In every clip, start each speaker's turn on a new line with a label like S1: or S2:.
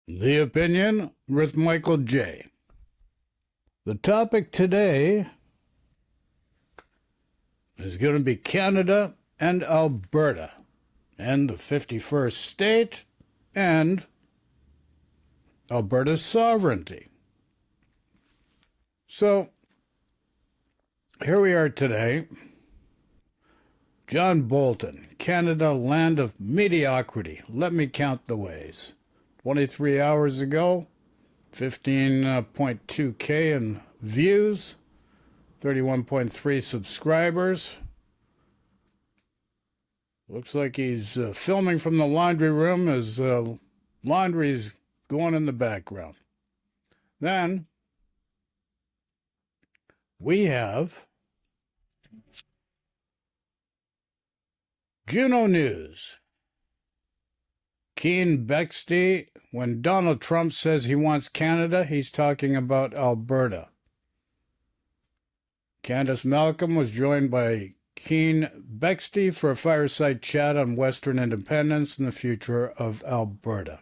S1: The Opinion with Michael J. The topic today is going to be Canada and Alberta and the 51st state and Alberta's sovereignty. So, here we are today. John Bolton, Canada, land of mediocrity. Let me count the ways. 23 hours ago, 15.2K in views, 31.3 subscribers. Looks like he's filming from the laundry room as laundry's going in the background. Then we have Juno News. Keane Bexty, when Donald Trump says he wants Canada, he's talking about Alberta. Candace Malcolm was joined by Keane Bexty for a fireside chat on Western independence and the future of Alberta.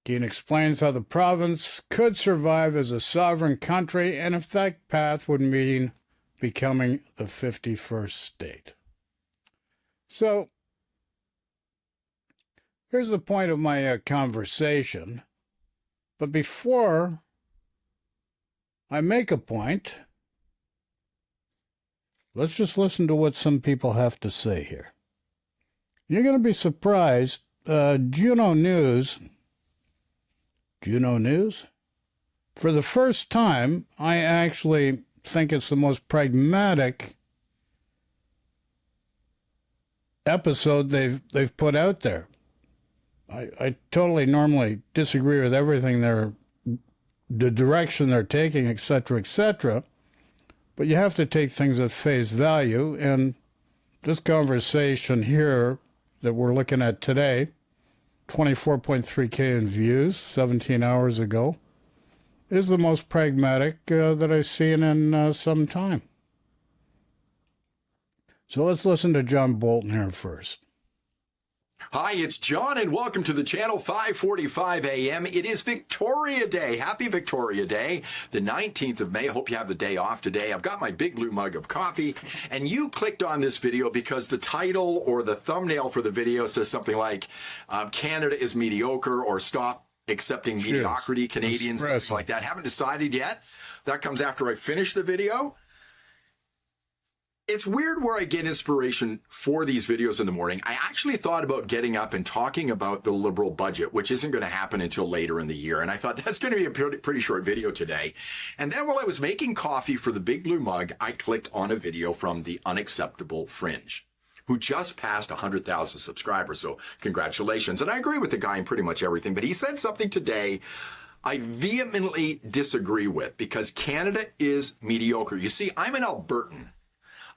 S1: Keane explains how the province could survive as a sovereign country and if that path would mean becoming the 51st state. So, here's the point of my conversation. But before I make a point, let's just listen to what some people have to say here. You're going to be surprised. Juno News, for the first time, I actually think it's the most pragmatic episode they've put out there. I totally normally disagree with everything the direction they're taking, etc., but you have to take things at face value, and this conversation here that we're looking at today, 24.3K in views 17 hours ago, is the most pragmatic that I've seen in some time. So let's listen to John Bolton here first.
S2: Hi, it's John, and welcome to the channel, 5:45 a.m. It is Victoria Day. Happy Victoria Day, the 19th of May. I hope you have the day off today. I've got my big blue mug of coffee, and you clicked on this video because the title or the thumbnail for the video says something like, Canada is mediocre, or stop accepting mediocrity, Canadians, something like that. Haven't decided yet. That comes after I finish the video. It's weird where I get inspiration for these videos in the morning. I actually thought about getting up and talking about the Liberal budget, which isn't going to happen until later in the year. And I thought that's going to be a pretty short video today. And then while I was making coffee for the big blue mug, I clicked on a video from the Unacceptable Fringe, who just passed 100,000 subscribers. So congratulations. And I agree with the guy in pretty much everything. But he said something today I vehemently disagree with, because Canada is mediocre. You see, I'm an Albertan.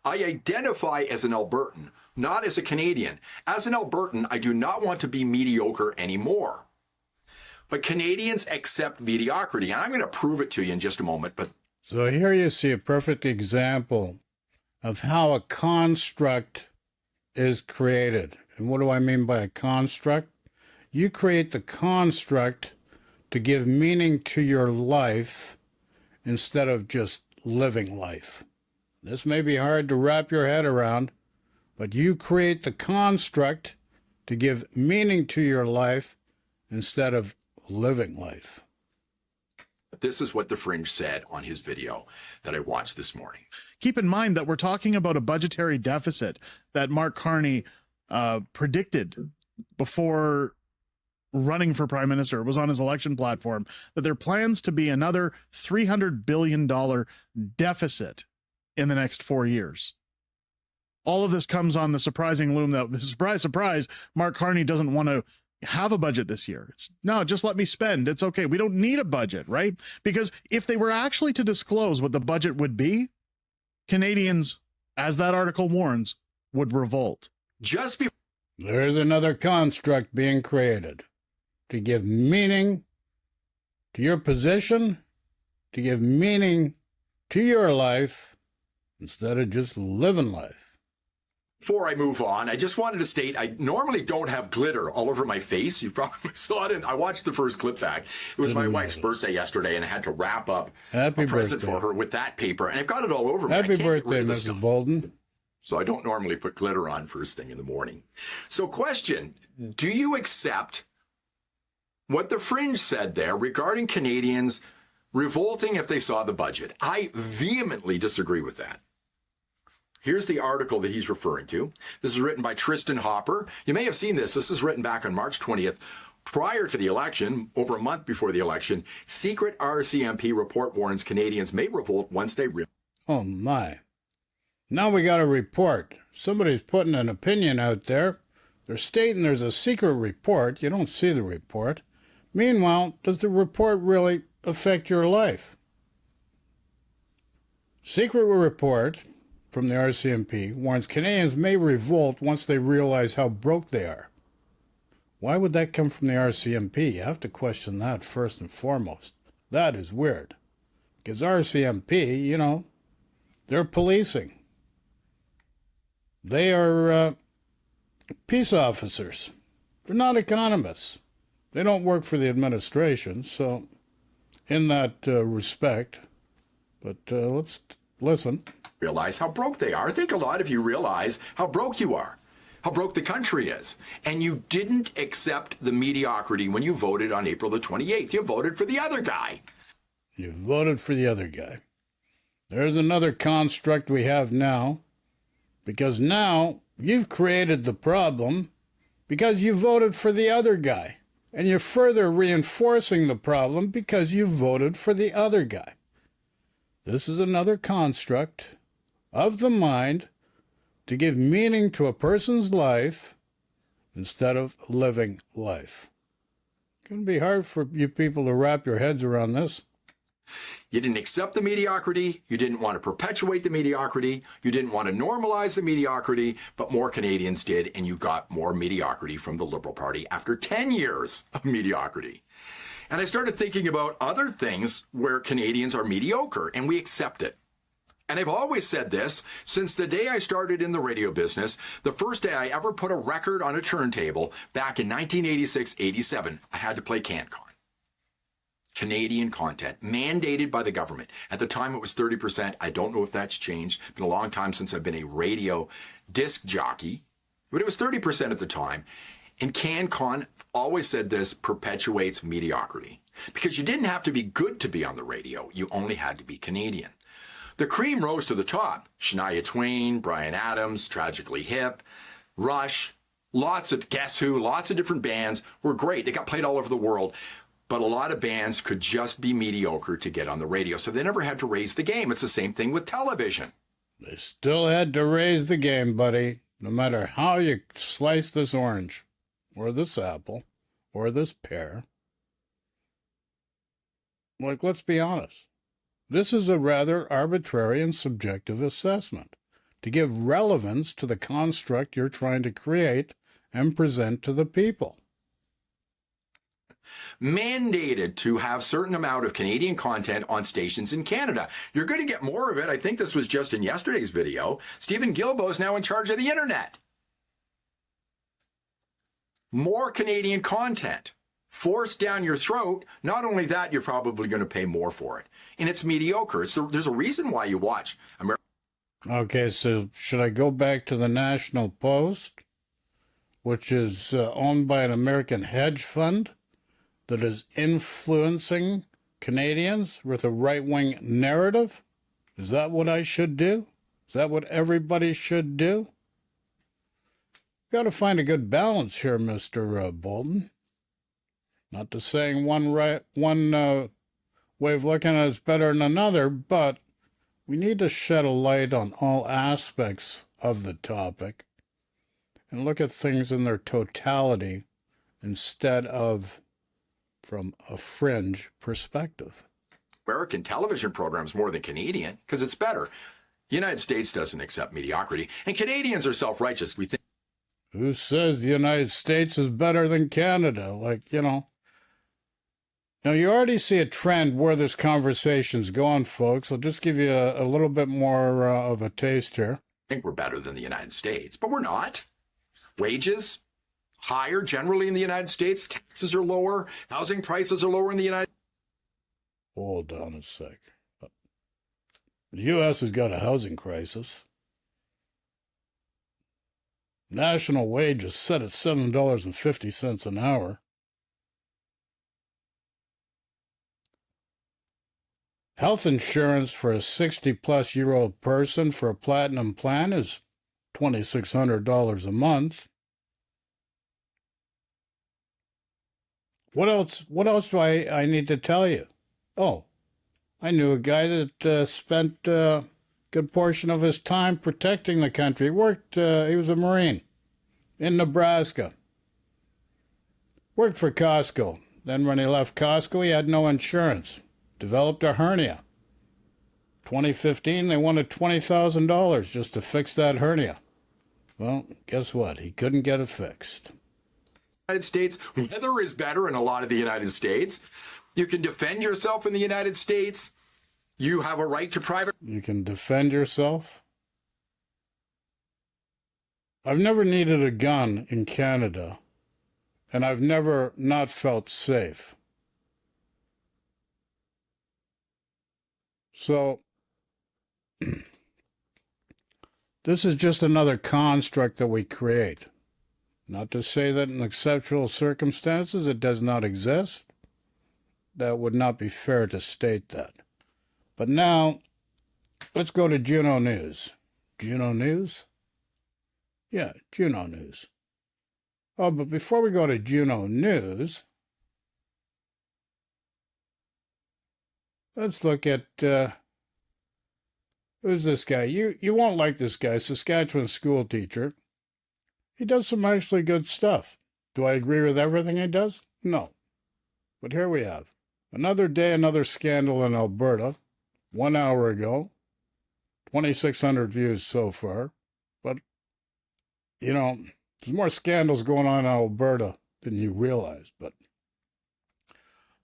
S2: I identify as an Albertan, not as a Canadian. As an Albertan, I do not want to be mediocre anymore. But Canadians accept mediocrity, and I'm going to prove it to you in just a moment. But
S1: so here you see a perfect example of how a construct is created. And what do I mean by a construct? You create the construct to give meaning to your life instead of just living life. This may be hard to wrap your head around, but you create the construct to give meaning to your life instead of living life.
S2: This is what the Fringe said on his video that I watched this morning.
S3: Keep in mind that we're talking about a budgetary deficit that Mark Carney predicted before running for prime minister. It was on his election platform that there plans to be another $300 billion deficit in the next 4 years. All of this comes on the surprising loom that, surprise, surprise, Mark Carney doesn't want to have a budget this year. No, just let me spend. It's okay. We don't need a budget, right? Because if they were actually to disclose what the budget would be, Canadians, as that article warns, would revolt.
S1: There's another construct being created to give meaning to your position, to give meaning to your life, instead of just living life.
S2: Before I move on, I just wanted to state I normally don't have glitter all over my face. You probably saw it. I watched the first clip back. It was my wife's birthday yesterday, and I had to wrap up a present for her with that paper, and I've got it all over me.
S1: Happy birthday, Mrs. Bolden.
S2: So I don't normally put glitter on first thing in the morning. So question, do you accept what the Fringe said there regarding Canadians revolting if they saw the budget? I vehemently disagree with that. Here's the article that he's referring to. This is written by Tristan Hopper. You may have seen this. This is written back on March 20th. Prior to the election, over a month before the election, secret RCMP report warns Canadians may revolt once they realize.
S1: Oh, my. Now we got a report. Somebody's putting an opinion out there. They're stating there's a secret report. You don't see the report. Meanwhile, does the report really affect your life? Secret report from the RCMP warns Canadians may revolt once they realize how broke they are. Why would that come from the RCMP? You have to question that first and foremost. That is weird. Because RCMP, you know, they're policing. They are peace officers. They're not economists. They don't work for the administration, so in that respect. But let's listen.
S2: Realize how broke they are. I think a lot of you realize how broke you are, how broke the country is. And you didn't accept the mediocrity when you voted on April the 28th. You voted for the other guy.
S1: You voted for the other guy. There's another construct we have now, because now you've created the problem because you voted for the other guy. And you're further reinforcing the problem because you voted for the other guy. This is another construct of the mind to give meaning to a person's life instead of living life. It's going to be hard for you people to wrap your heads around this.
S2: You didn't accept the mediocrity. You didn't want to perpetuate the mediocrity. You didn't want to normalize the mediocrity, but more Canadians did, and you got more mediocrity from the Liberal Party after 10 years of mediocrity. And I started thinking about other things where Canadians are mediocre, and we accept it. And I've always said this since the day I started in the radio business, the first day I ever put a record on a turntable back in 1986-87, I had to play CanCon. Canadian content, mandated by the government. At the time, it was 30%. I don't know if that's changed. It's been a long time since I've been a radio disc jockey, but it was 30% at the time. And CanCon always said this perpetuates mediocrity because you didn't have to be good to be on the radio. You only had to be Canadian. The cream rose to the top. Shania Twain, Bryan Adams, Tragically Hip, Rush, lots of Guess Who, lots of different bands were great. They got played all over the world. But a lot of bands could just be mediocre to get on the radio, so they never had to raise the game. It's the same thing with television.
S1: They still had to raise the game, buddy, no matter how you slice this orange, or this apple, or this pear. Like, let's be honest. This is a rather arbitrary and subjective assessment to give relevance to the construct you're trying to create and present to the people.
S2: Mandated to have certain amount of Canadian content on stations in Canada. You're going to get more of it. I think this was just in yesterday's video. Stephen Guilbeault is now in charge of the internet. More Canadian content forced down your throat. Not only that, you're probably going to pay more for it. And it's mediocre. There's a reason why you watch America.
S1: Okay, so should I go back to the National Post, which is owned by an American hedge fund that is influencing Canadians with a right-wing narrative? Is that what I should do? Is that what everybody should do? Got to find a good balance here, Mr. Bolden. Not to saying one way of looking at it is better than another, but we need to shed a light on all aspects of the topic and look at things in their totality instead of from a fringe perspective.
S2: American television programs more than Canadian because it's better. The United States doesn't accept mediocrity, and Canadians are self-righteous. We think.
S1: Who says the United States is better than Canada? Like, you know. Now, you already see a trend where this conversation's going, folks. I'll just give you a little bit more of a taste here.
S2: think we're better than the United States, but we're not. Wages higher generally in the United States. Taxes are lower. Housing prices are lower in the United States.
S1: Hold on a sec. The U.S. has got a housing crisis. National wage is set at $7.50 an hour. Health insurance for a 60-plus-year-old person for a platinum plan is $2,600 a month. What else do I need to tell you? Oh, I knew a guy that spent a good portion of his time protecting the country. He was a Marine in Nebraska. Worked for Costco. Then when he left Costco, he had no insurance. Developed a hernia. 2015, they wanted $20,000 just to fix that hernia. Well, guess what? He couldn't get it fixed.
S2: United States, weather is better in a lot of the United States. You can defend yourself in the United States. You have a right to private.
S1: You can defend yourself. I've never needed a gun in Canada, and I've never not felt safe. So, this is just another construct that we create. Not to say that in exceptional circumstances it does not exist. That would not be fair to state that. But now, let's go to Juno News. Juno News? Yeah, Juno News. Oh, but before we go to Juno News, let's look at, who's this guy? You won't like this guy, Saskatchewan school teacher. He does some actually good stuff. Do I agree with everything he does? No. But here we have. Another day, another scandal in Alberta. 1 hour ago. 2,600 views so far. But, you know, there's more scandals going on in Alberta than you realize. But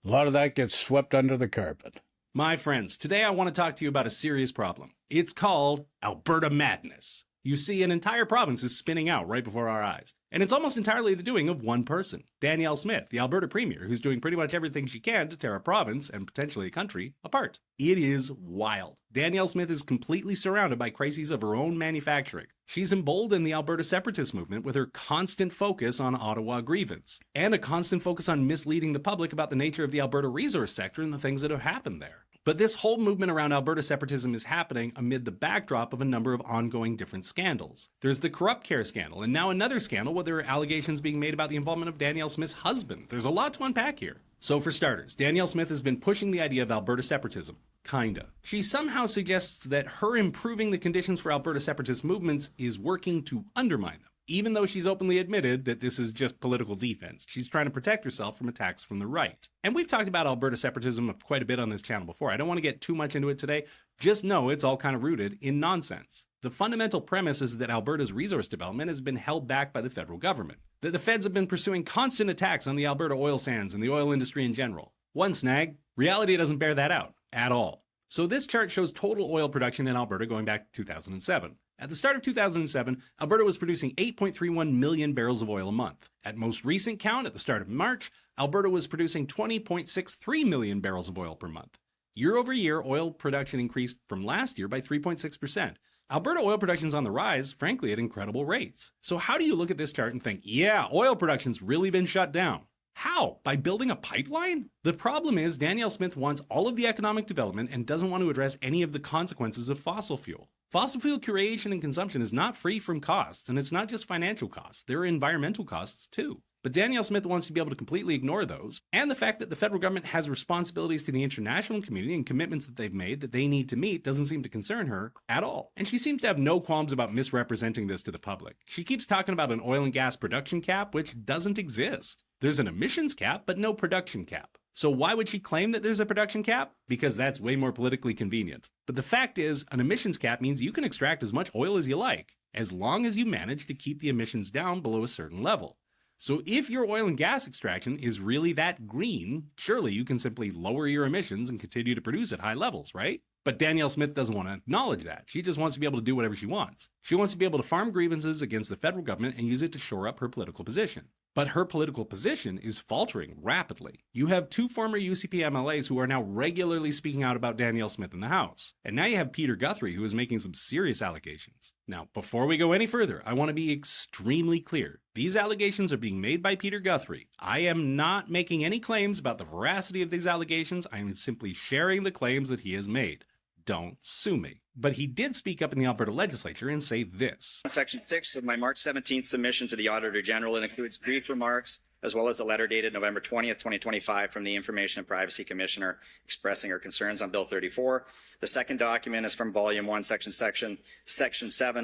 S1: a lot of that gets swept under the carpet.
S4: My friends, today I want to talk to you about a serious problem. It's called Alberta madness. You see, an entire province is spinning out right before our eyes. And it's almost entirely the doing of one person, Danielle Smith, the Alberta Premier, who's doing pretty much everything she can to tear a province, and potentially a country, apart. It is wild. Danielle Smith is completely surrounded by crises of her own manufacturing. She's emboldened the Alberta separatist movement with her constant focus on Ottawa grievance, and a constant focus on misleading the public about the nature of the Alberta resource sector and the things that have happened there. But this whole movement around Alberta separatism is happening amid the backdrop of a number of ongoing different scandals. There's the corrupt care scandal, and now another scandal where there are allegations being made about the involvement of Danielle Smith's husband. There's a lot to unpack here. So for starters, Danielle Smith has been pushing the idea of Alberta separatism. Kinda. She somehow suggests that her improving the conditions for Alberta separatist movements is working to undermine them. Even though she's openly admitted that this is just political defense, she's trying to protect herself from attacks from the right. And we've talked about Alberta separatism quite a bit on this channel before. I don't want to get too much into it today. Just know it's all kind of rooted in nonsense. The fundamental premise is that Alberta's resource development has been held back by the federal government. That the feds have been pursuing constant attacks on the Alberta oil sands and the oil industry in general. One snag, reality doesn't bear that out at all. So this chart shows total oil production in Alberta going back to 2007. At the start of 2007, Alberta was producing 8.31 million barrels of oil a month. At most recent count, at the start of March, Alberta was producing 20.63 million barrels of oil per month. Year over year, oil production increased from last year by 3.6%. Alberta oil production's on the rise, frankly, at incredible rates. So how do you look at this chart and think, yeah, oil production's really been shut down? How? By building a pipeline? The problem is Danielle Smith wants all of the economic development and doesn't want to address any of the consequences of fossil fuel. Fossil fuel creation and consumption is not free from costs, and it's not just financial costs. There are environmental costs too. But Danielle Smith wants to be able to completely ignore those, and the fact that the federal government has responsibilities to the international community and commitments that they've made that they need to meet doesn't seem to concern her at all. And she seems to have no qualms about misrepresenting this to the public. She keeps talking about an oil and gas production cap, which doesn't exist. There's an emissions cap, but no production cap. So why would she claim that there's a production cap? Because that's way more politically convenient. But the fact is, an emissions cap means you can extract as much oil as you like, as long as you manage to keep the emissions down below a certain level. So if your oil and gas extraction is really that green, surely you can simply lower your emissions and continue to produce at high levels, right? But Danielle Smith doesn't want to acknowledge that. She just wants to be able to do whatever she wants. She wants to be able to farm grievances against the federal government and use it to shore up her political position. But her political position is faltering rapidly. You have two former UCP MLAs who are now regularly speaking out about Danielle Smith in the House. And now you have Peter Guthrie, who is making some serious allegations. Now, before we go any further, I want to be extremely clear. These allegations are being made by Peter Guthrie. I am not making any claims about the veracity of these allegations. I am simply sharing the claims that he has made. Don't sue me. But he did speak up in the Alberta legislature and say this.
S5: Section 6 of my March 17th submission to the Auditor General, it includes brief remarks as well as a letter dated November 20th, 2025 from the Information and Privacy Commissioner expressing her concerns on Bill 34. The second document is from Volume 1, Section 7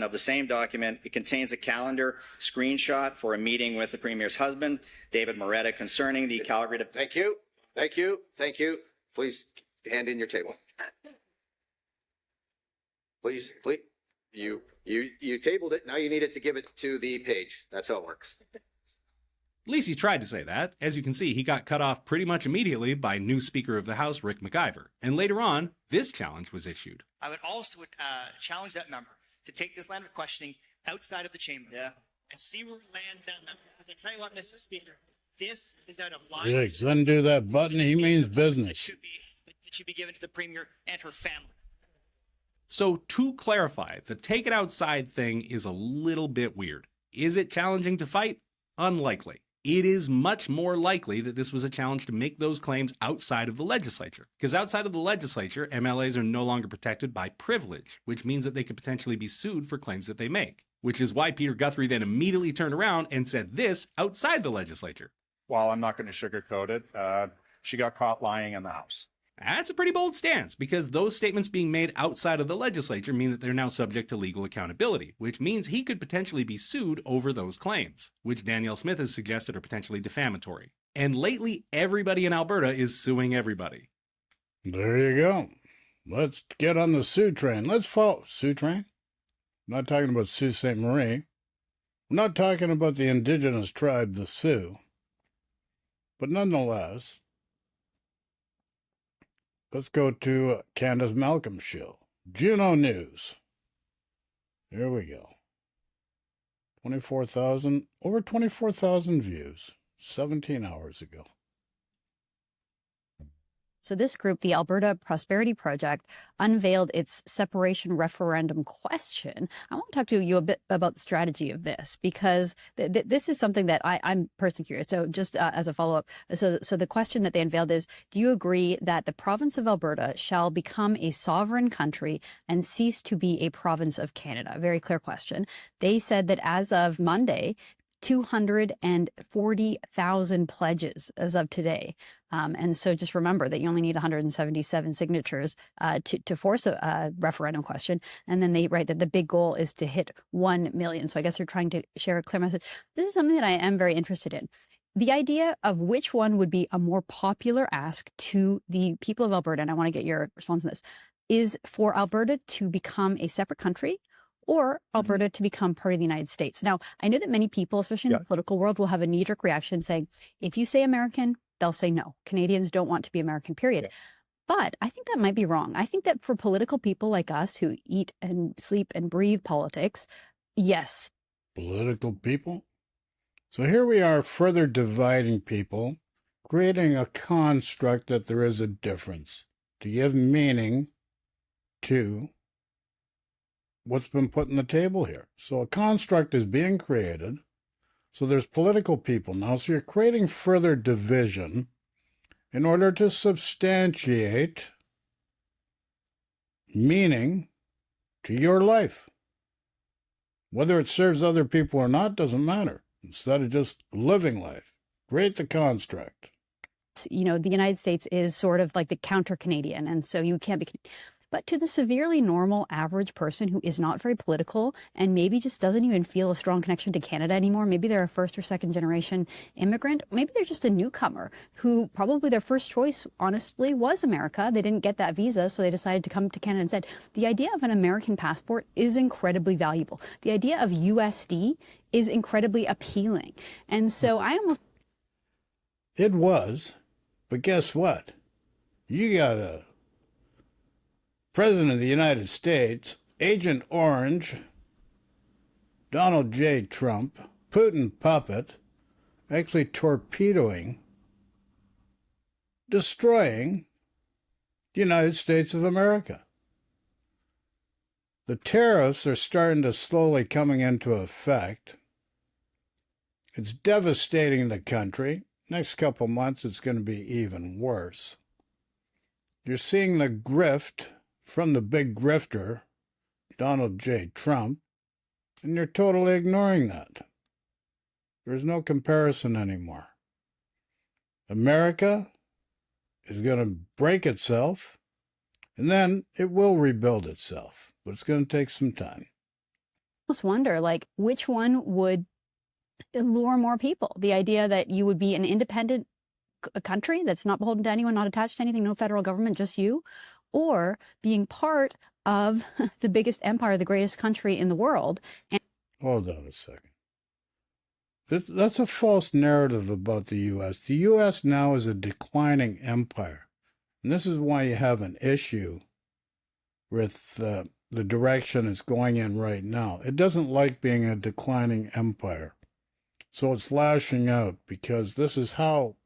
S5: of the same document. It contains a calendar screenshot for a meeting with the Premier's husband, David Moretta, concerning the Calgary...
S6: Thank you. Thank you. Thank you. Please hand in your table. Please. You tabled it. Now you need it to give it to the page. That's how it works.
S4: At least he tried to say that. As you can see, he got cut off pretty much immediately by new Speaker of the House, Rick McIver. And later on, this challenge was issued.
S7: I would also challenge that member to take this line of questioning outside of the chamber.
S6: Yeah.
S7: And see where it lands that member. I can tell you what, Mr. Speaker, this is out of line.
S1: Riggs, undo that button. He means business.
S7: It should be given to the Premier and her family.
S4: So to clarify, the take it outside thing is a little bit weird. Is it challenging to fight? Unlikely. It is much more likely that this was a challenge to make those claims outside of the legislature. Because outside of the legislature, MLAs are no longer protected by privilege, which means that they could potentially be sued for claims that they make. Which is why Peter Guthrie then immediately turned around and said this outside the legislature.
S8: Well, I'm not going to sugarcoat it. She got caught lying in the House.
S4: That's a pretty bold stance, because those statements being made outside of the legislature mean that they're now subject to legal accountability, which means he could potentially be sued over those claims, which Danielle Smith has suggested are potentially defamatory. And lately, everybody in Alberta is suing everybody.
S1: There you go. Let's get on the Sioux train. Let's follow Sioux train. I'm not talking about Sault Ste. Marie. I'm not talking about the indigenous tribe, the Sioux. But nonetheless, let's go to Candace Malcolm's show, Juno News. Here we go. 24,000, over 24,000 views, 17 hours ago.
S9: So this group, the Alberta Prosperity Project, unveiled its separation referendum question. I want to talk to you a bit about the strategy of this, because this is something that I'm personally curious. So just as a follow-up, so the question that they unveiled is, do you agree that the province of Alberta shall become a sovereign country and cease to be a province of Canada? Very clear question. They said that as of Monday, 240,000 pledges as of today. And so just remember that you only need 177 signatures to force a referendum question. And then they write that the big goal is to hit 1 million. So I guess they're trying to share a clear message. This is something that I am very interested in. The idea of which one would be a more popular ask to the people of Alberta, and I want to get your response on this, is for Alberta to become a separate country, or Alberta to become part of the United States. Now, I know that many people, especially in the political world, will have a knee-jerk reaction saying, if you say American, they'll say no. Canadians don't want to be American, period. But I think that might be wrong. I think that for political people like us who eat and sleep and breathe politics, yes.
S1: Political people? So here we are further dividing people, creating a construct that there is a difference to give meaning to what's been put on the table here. So a construct is being created. So there's political people now. So you're creating further division in order to substantiate meaning to your life. Whether it serves other people or not doesn't matter. Instead of just living life, create the construct.
S9: You know, the United States is sort of like the counter-Canadian, and so you can't be... But to the severely normal average person who is not very political and maybe just doesn't even feel a strong connection to Canada anymore, maybe they're a first or second generation immigrant, maybe they're just a newcomer who probably their first choice, honestly, was America. They didn't get that visa, so they decided to come to Canada instead. The idea of an American passport is incredibly valuable. The idea of USD is incredibly appealing. And so I almost...
S1: It was, but guess what? You gotta President of the United States, Agent Orange, Donald J. Trump, Putin puppet, actually torpedoing, destroying the United States of America. The tariffs are starting to slowly coming into effect. It's devastating the country. Next couple months, it's going to be even worse. You're seeing the grift from the big grifter, Donald J. Trump, and you're totally ignoring that. There's no comparison anymore. America is going to break itself, and then it will rebuild itself, but it's going to take some time.
S9: I almost wonder, like, which one would lure more people? The idea that you would be an independent country that's not beholden to anyone, not attached to anything, no federal government, just you, or being part of the biggest empire, the greatest country in the world. And
S1: hold on a second. That's a false narrative about the U.S. The U.S. now is a declining empire. And this is why you have an issue with the direction it's going in right now. It doesn't like being a declining empire. So it's lashing out because this is how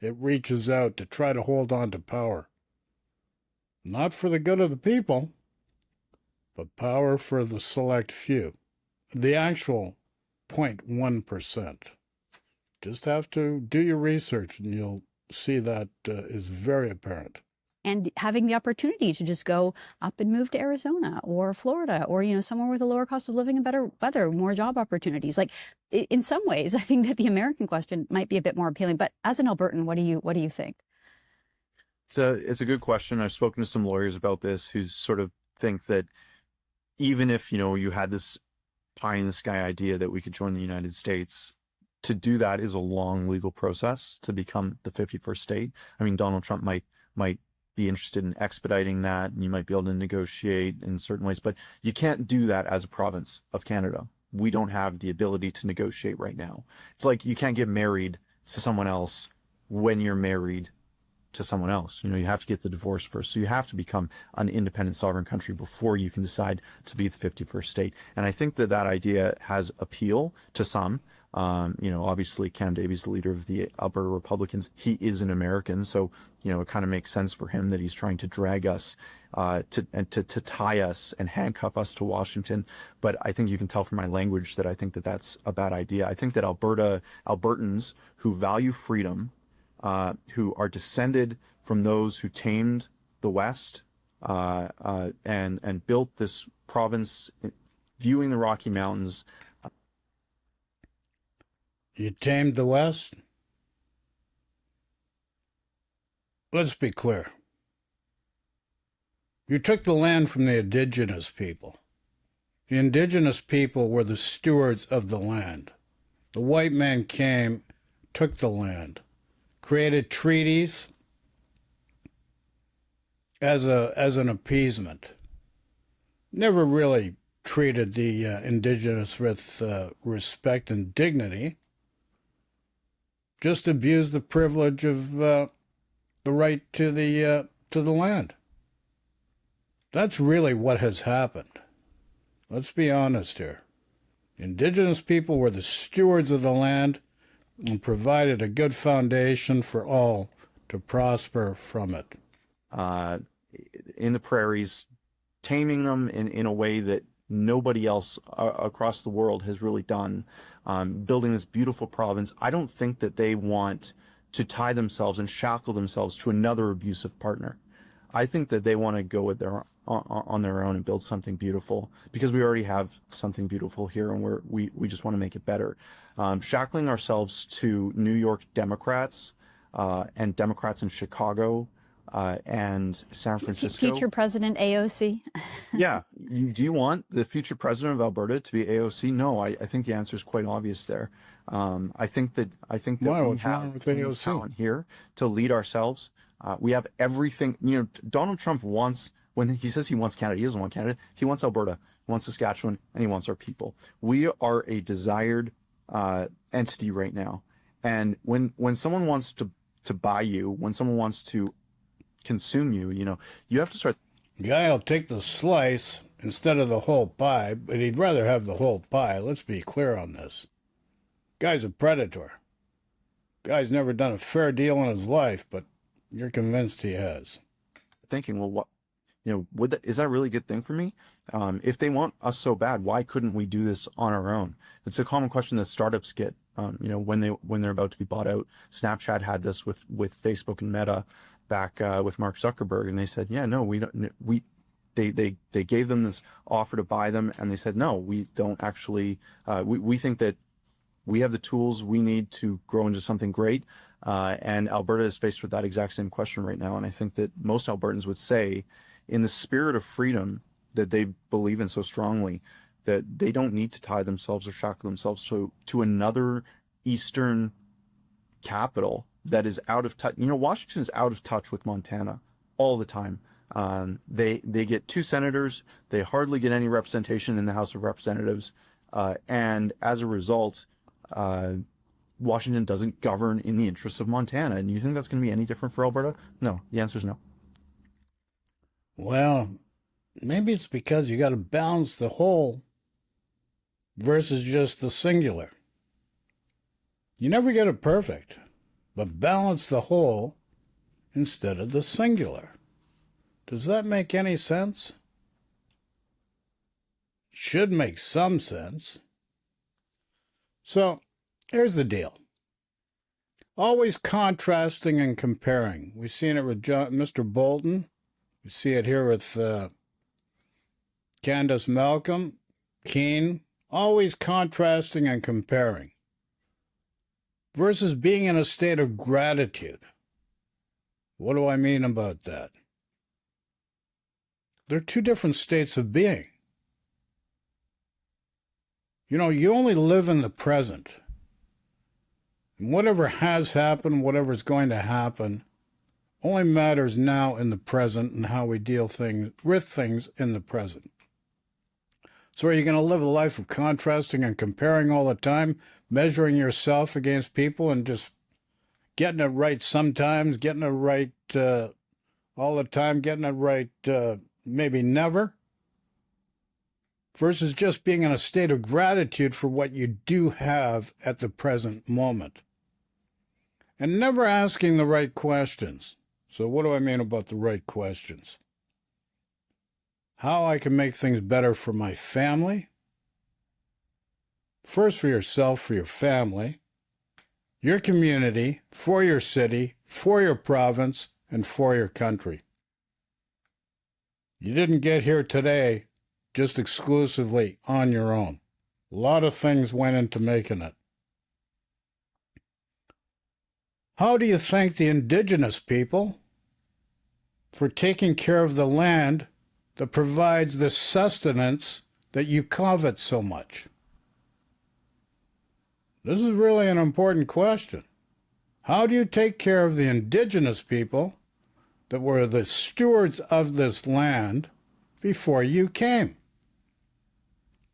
S1: it reaches out to try to hold on to power. Not for the good of the people, but power for the select few. The actual 0.1%. Just have to do your research and you'll see that is very apparent.
S9: and having the opportunity to just go up and move to Arizona or Florida or, you know, somewhere with a lower cost of living and better weather, more job opportunities. Like in some ways, I think that the American question might be a bit more appealing. But as an Albertan, what do you think?
S10: It's a good question. I've spoken to some lawyers about this who sort of think that even if, you know, you had this pie in the sky idea that we could join the United States, to do that is a long legal process to become the 51st state. I mean, Donald Trump might be interested in expediting that, and you might be able to negotiate in certain ways, but you can't do that as a province of Canada. We don't have the ability to negotiate right now. It's like you can't get married to someone else when you're married to someone else. You know, you have to get the divorce first. So you have to become an independent sovereign country before you can decide to be the 51st state. And I think that that idea has appeal to some. You know, obviously Cam Davies, the leader of the Alberta Republicans, he is an American. So, you know, it kind of makes sense for him that he's trying to drag us to tie us and handcuff us to Washington. But I think you can tell from my language that I think that that's a bad idea. I think that Albertans who value freedom, who are descended from those who tamed the West and built this province viewing the Rocky Mountains.
S1: You tamed the West? Let's be clear. You took the land from the indigenous people. The indigenous people were the stewards of the land. The white man came, took the land, created treaties as an appeasement. Never really treated the indigenous with respect and dignity. Just abused the privilege of the right to the land. That's really what has happened. Let's be honest here. Indigenous people were the stewards of the land and provided a good foundation for all to prosper from it.
S10: In the prairies, taming them in a way that nobody else across the world has really done, building this beautiful province. I don't think that they want to tie themselves and shackle themselves to another abusive partner. I think that they want to go with on their own and build something beautiful, because we already have something beautiful here, and we just want to make it better. Shackling ourselves to New York Democrats and Democrats in Chicago and San Francisco.
S9: Future President AOC.
S10: Yeah. Do you want the future president of Alberta to be AOC? No, I think the answer is quite obvious there. I think that we have talent here to lead ourselves. We have everything. You know, Donald Trump wants, when he says he wants Canada, he doesn't want Canada. He wants Alberta, he wants Saskatchewan, and he wants our people. We are a desired entity right now. And when someone wants to buy you, when someone wants to consume you, you know, you have to start
S1: Guy will take the slice instead of the whole pie, but he'd rather have the whole pie. Let's be clear on this. Guy's a predator. Guy's never done a fair deal in his life, but you're convinced he has.
S10: Thinking, well, what, is that really a good thing for me? If they want us so bad, why couldn't we do this on our own? It's a common question that startups get, when they're about to be bought out. Snapchat had this with Facebook and Meta back with Mark Zuckerberg, and they said, yeah, no, they gave them this offer to buy them, and they said, no, we don't actually, we think that we have the tools we need to grow into something great. And Alberta is faced with that exact same question right now. And I think that most Albertans would say, in the spirit of freedom that they believe in so strongly, that they don't need to tie themselves or shackle themselves to another Eastern capital that is out of touch. Washington is out of touch with Montana all the time. They get 2 senators. They hardly get any representation in the House of Representatives. And as a result, Washington doesn't govern in the interests of Montana. And you think that's going to be any different for Alberta? No, the answer is no.
S1: Well, maybe it's because you got to balance the whole versus just the singular. You never get it perfect, but balance the whole instead of the singular. Does that make any sense? Should make some sense. So, here's the deal. Always contrasting and comparing. We've seen it with Mr. Bolton. We see it here with Candace Malcolm, Keane. Always contrasting and comparing. Versus being in a state of gratitude. What do I mean about that? They're 2 different states of being. You only live in the present. And whatever has happened, whatever's going to happen, only matters now in the present and how we deal with things in the present. So are you going to live a life of contrasting and comparing all the time, measuring yourself against people and just getting it right sometimes, getting it right all the time, getting it right maybe never? Versus just being in a state of gratitude for what you do have at the present moment. And never asking the right questions. So what do I mean about the right questions? How I can make things better for my family. First for yourself, for your family, your community, for your city, for your province, and for your country. You didn't get here today just exclusively on your own. A lot of things went into making it. How do you thank the indigenous people for taking care of the land that provides the sustenance that you covet so much? This is really an important question. How do you take care of the indigenous people that were the stewards of this land before you came?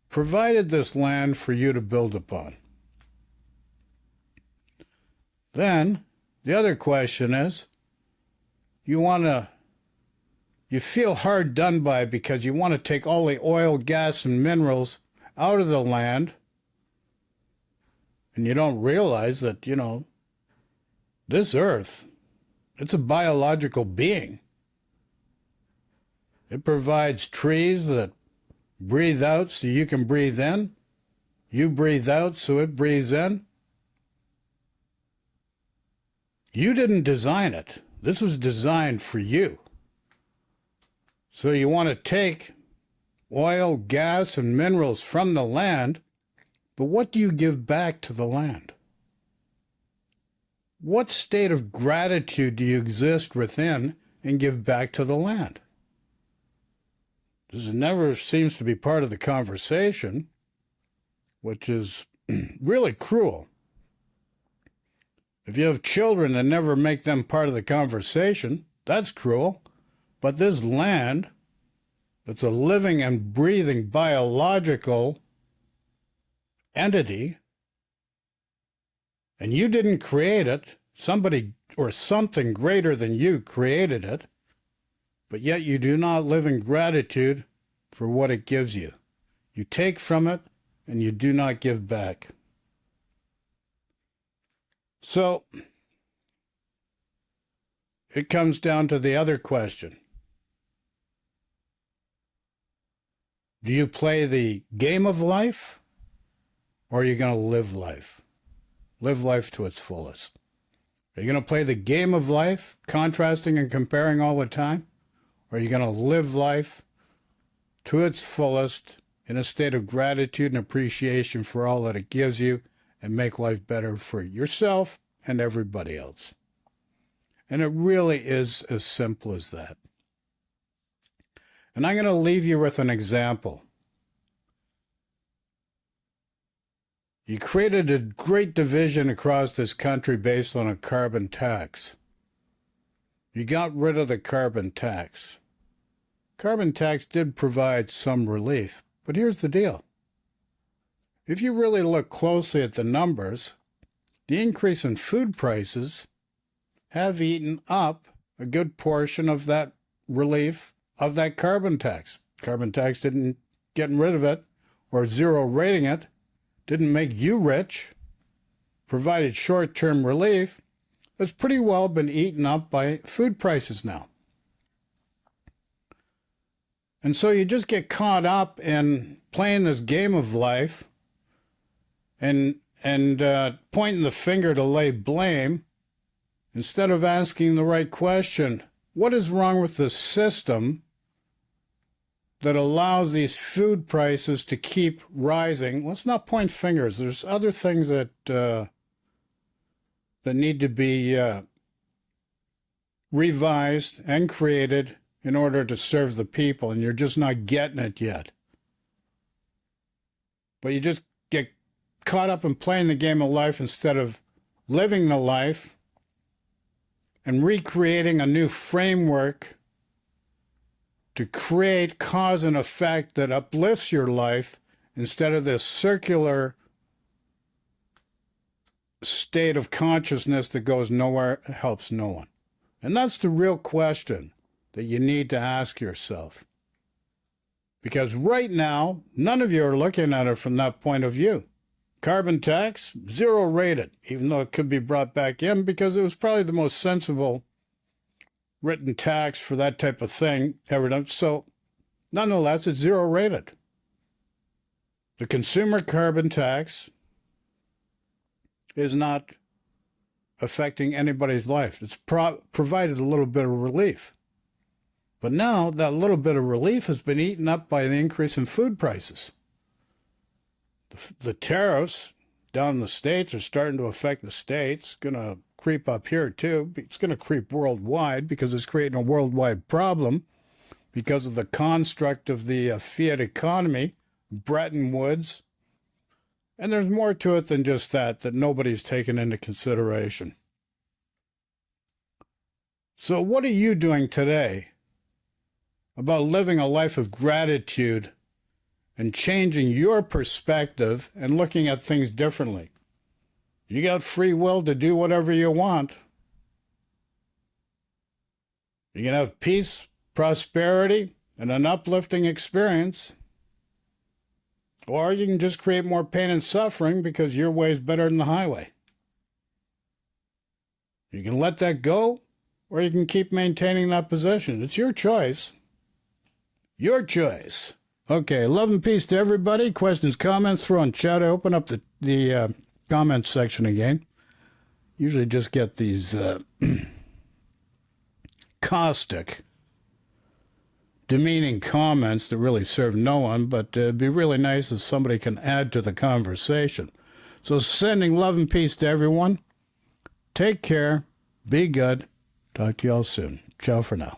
S1: Provided this land for you to build upon. Then, the other question is, you feel hard done by because you want to take all the oil, gas, and minerals out of the land, and you don't realize that, this earth, it's a biological being. It provides trees that breathe out so you can breathe in. You breathe out so it breathes in. You didn't design it. This was designed for you. So you want to take oil, gas, and minerals from the land, but what do you give back to the land? What state of gratitude do you exist within and give back to the land? This never seems to be part of the conversation, which is really cruel. If you have children and never make them part of the conversation, that's cruel. But this land, that's a living and breathing biological entity, and you didn't create it, somebody or something greater than you created it, but yet you do not live in gratitude for what it gives you. You take from it and you do not give back. So it comes down to the other question. Do you play the game of life, or are you going to live life? Live life to its fullest. Are you going to play the game of life, contrasting and comparing all the time? Or are you going to live life to its fullest in a state of gratitude and appreciation for all that it gives you and make life better for yourself and everybody else? And it really is as simple as that. And I'm going to leave you with an example. You created a great division across this country based on a carbon tax. You got rid of the carbon tax. Carbon tax did provide some relief, but here's the deal. If you really look closely at the numbers, the increase in food prices have eaten up a good portion of that relief of that carbon tax. Carbon tax didn't getting rid of it or zero rating it, didn't make you rich, provided short-term relief. It's pretty well been eaten up by food prices now. And so you just get caught up in playing this game of life and pointing the finger to lay blame instead of asking the right question. What is wrong with the system that allows these food prices to keep rising? Let's not point fingers. There's other things that need to be revised and created in order to serve the people, and you're just not getting it yet. But you just get caught up in playing the game of life instead of living the life and recreating a new framework to create cause and effect that uplifts your life instead of this circular state of consciousness that goes nowhere, helps no one. And that's the real question that you need to ask yourself. Because right now, none of you are looking at it from that point of view. Carbon tax, zero rated, even though it could be brought back in because it was probably the most sensible written tax for that type of thing ever done. So nonetheless, it's zero rated. The consumer carbon tax is not affecting anybody's life. It's provided a little bit of relief. But now that little bit of relief has been eaten up by the increase in food prices. The tariffs down in the States are starting to affect the States. Going to creep up here too. It's going to creep worldwide because it's creating a worldwide problem because of the construct of the fiat economy, Bretton Woods. And there's more to it than just that nobody's taken into consideration. So what are you doing today about living a life of gratitude and changing your perspective and looking at things differently? You got free will to do whatever you want. You can have peace, prosperity, and an uplifting experience. Or you can just create more pain and suffering because your way is better than the highway. You can let that go, or you can keep maintaining that position. It's your choice. Your choice. Okay, love and peace to everybody. Questions, comments, throw in chat. I open up the comments section again. Usually just get these caustic, demeaning comments that really serve no one, but it'd be really nice if somebody can add to the conversation. So sending love and peace to everyone. Take care. Be good. Talk to y'all soon. Ciao for now.